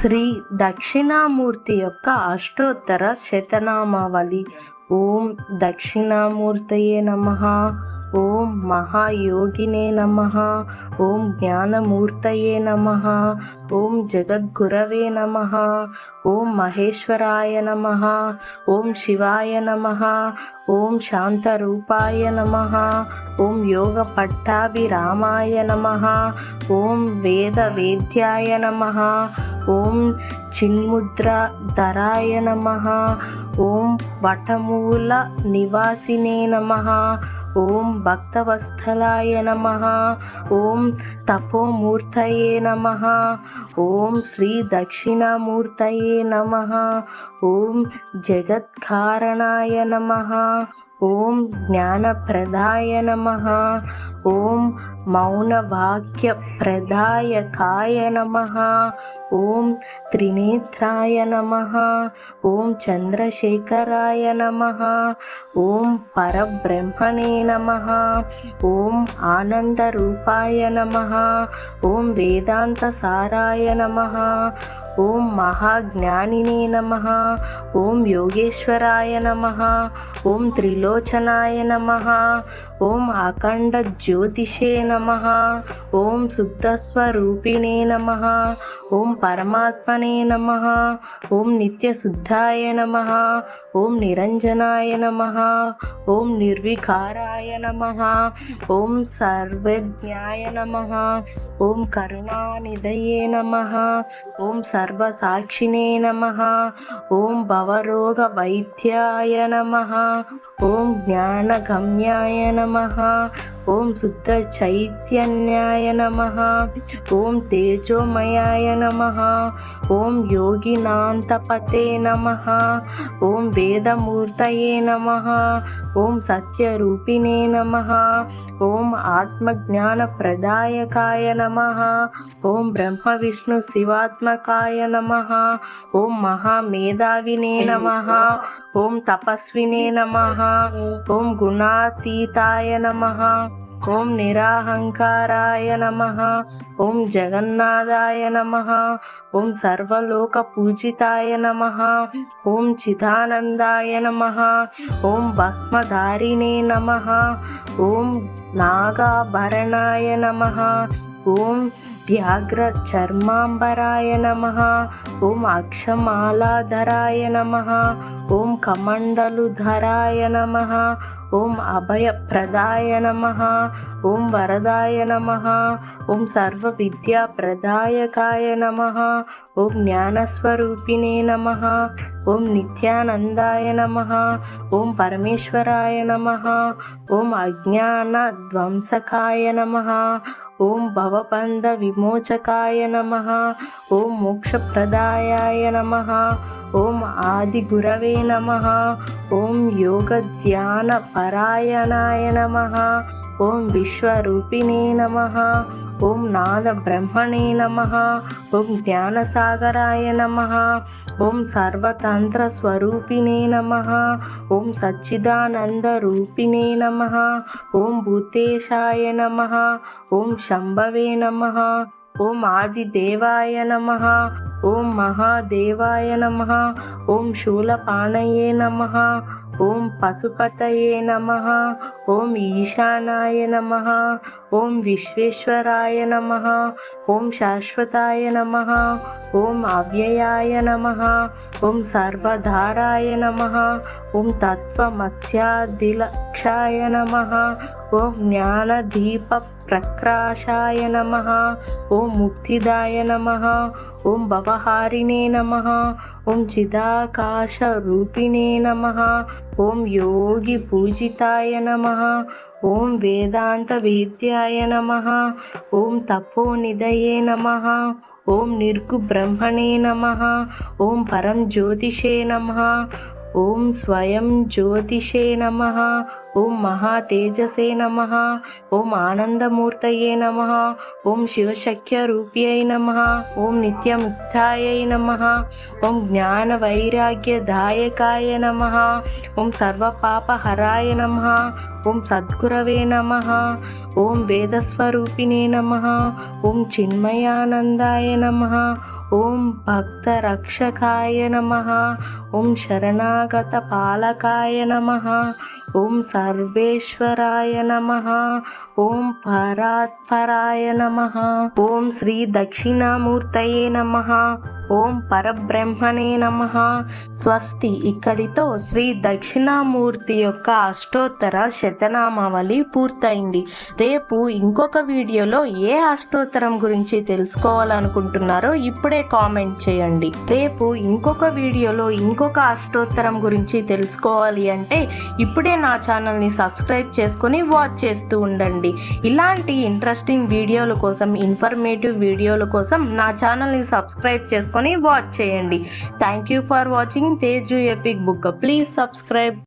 శ్రీ దక్షిణామూర్తి యొక్క అష్టోత్తర శతనామావళి. ఓం దక్షిణామూర్తయే నమః. ఓం మహాయోగినే నమః. ఓం జ్ఞానమూర్తయే నమః. ఓం జగద్గురవే నమః. ఓం మహేశ్వరాయ నమః. ఓం శివాయ నమః. ఓం శాంతరూపాయ నమః. ఓం యోగ పట్టాభిరామాయ నమః. ఓం వేద వేద్యాయ నమః. ఓం చిన్ముద్రాధరాయ నమః. ఓం వటమూల నివాసినే నమః. ఓం భక్తవత్సలాయ నమః. ఓం తపోమూర్తయే నమః. ఓం శ్రీ దక్షిణామూర్తయే నమః. ఓం జగత్కారణాయ నమః. ఓం జ్ఞానప్రదాయ నమః. ఓం మౌనవాక్యప్రదాయకాయ నమః. ఓం త్రినేత్రాయ నమః. ఓం చంద్రశేఖరాయ నమః. ఓం పరబ్రహ్మణే నమః. ఓం ఆనందరూపాయ నమః. ఓం వేదాంతసారాయ నమః. ఓం మహాజ్ఞానినే నమః. ఓం యోగేశ్వరాయ నమః. ఓం త్రిలోచనాయ నమః. ఓం అఖండ జ్యోతిషే నమః. ఓం శుద్ధస్వరూపిణే నమః. ఓం పరమాత్మనే నమః. ఓం నిత్యశుద్ధాయ నమః. ఓం నిరంజనాయ నమః. ఓం నిర్వికారాయ నమః. ఓం సర్వజ్ఞాయ నమః. ఓం కరుణానిధయే నమః. ఓం సర్వసాక్షినే నమః. ఓం భవరోగ వైద్యాయ నమః. ఓం జ్ఞానగమ్యాయ నమః. ఓం శుద్ధ చైతన్యాయ నమః. ఓం తేజోమయాయ నమః. ఓం యోగినాంతపతే నమః. ఓం వేదమూర్తయే నమః. ఓం సత్యరూపిణే నమః. ఓం ఆత్మజ్ఞానప్రదాయకాయ నమః. ఓం బ్రహ్మ విష్ణు శివాత్మకాయ నమః. ఓం మహామేధావినే నమః. ఓం తపస్వినే నమః. ఓం గుణాతీతాయ నమః. ఓం నిరాహంకారాయ నమః. ఓం జగన్నాథాయ నమః. ఓం సర్వలోక పూజితాయ నమః. ఓం చిదానందాయ నమః. ఓం భస్మధారిణే నమః. ఓం నాగాభరణాయ నమః. ఓం వ్యాఘ్ర చర్మాంబరాయ నమః. ఓం అక్షమాలాధరాయ నమః. ఓం కమండలుధరాయ నమః. ఓం అభయప్రదాయ నమః. ఓం వరదాయ నమః. ఓం సర్వవిద్యాప్రదాయకాయ నమః. ఓం జ్ఞానస్వరూపిణే నమః. ఓం నిత్యానందాయ నమః. ఓం పరమేశ్వరాయ నమః. ఓం అజ్ఞానధ్వంసకాయ నమః. ఓం భవబంధ విమోచకాయ నమః. ఓం మోక్షప్రదాయాయ నమః. ఓం ఆదిగురవే నమః. ఓం యోగధ్యాన పరాయణాయ నమః. ఓం విశ్వరూపిణే నమః. ఓం నాద బ్రహ్మణే నమః. ఓం జ్ఞానసాగరాయ నమః. ఓం సర్వతంత్ర స్వరూపిణే నమః. ఓం సచ్చిదానందరూపిణే నమః. ఓం భూతేశాయ నమః. ఓం శంభవే నమః. ఓం ఆదిదేవాయ నమః. ఓం మహాదేవాయ నమః. ఓం శూలపాణయే నమః. ఓం పశుపతయే నమః. ఓం ఈశానాయ నమః. ఓం విశ్వేశ్వరాయ నమః. ఓం శాశ్వతాయ నమః. ఓం అవ్యయాయ నమః. ఓం సర్వధారాయ నమః. ఓం తత్వమస్యాదిలక్షాయ నమః. ఓం జ్ఞానదీప ప్రకాశాయ నమః. ఓం ముక్తిదాయ నమః. ఓం భవహారిణే నమః. ఓం చిదాకాశ రూపిణే నమః. ఓం యోగి పూజితాయ నమః. ఓం వేదాంత వేద్యాయ నమః. ఓం తపోనిధయే నమః. ఓం నిర్గుబ్రహ్మణే నమః. ఓం పరం జ్యోతిషే నమః. ఓం స్వయం జ్యోతిషే నమః. ఓం మహాతేజసే నమః. ఓం ఆనందమూర్తయే నమః. ఓం శివశక్యరూప్యై నమః. ఓం నిత్యముక్తాయై నమః. ఓం జ్ఞానవైరాగ్యదాయకాయ నమః. ఓం సర్వపాపహరాయ నమః. ఓం సద్గురవే నమః. ఓం వేదస్వరూపిణే నమః. ఓం చిన్మయానందాయ నమః. ఓం భక్తరక్షకాయ నమః. ఓం శరణాగత పాలకాయ నమః. ఓం సర్వేశ్వరాయ నమః. ఓం పరాత్పరాయ నమః. ఓం శ్రీ దక్షిణామూర్తయే నమః. ఓం పరబ్రహ్మణే నమః. స్వస్తి. ఇక్కడితో శ్రీ దక్షిణామూర్తి యొక్క అష్టోత్తర శతనామావళి పూర్తయింది. రేపు ఇంకొక వీడియోలో ఏ అష్టోత్తరం గురించి తెలుసుకోవాలనుకుంటున్నారో ఇప్పుడే కామెంట్ చేయండి. రేపు ఇంకొక వీడియోలో ఇంకొక అష్టోత్తరం గురించి తెలుసుకోవాలి అంటే ఇప్పుడే నా ఛానల్ని సబ్స్క్రైబ్ చేసుకొని వాచ్ చేస్తూ ఉండండి. ఇలాంటి ఇంట్రెస్టింగ్ వీడియోల కోసం, ఇన్ఫర్మేటివ్ వీడియోల కోసం నా ఛానల్ని సబ్స్క్రైబ్ చేసుకొని వాచ్ చేయండి. Thank you for watching Teju epic book. Please subscribe.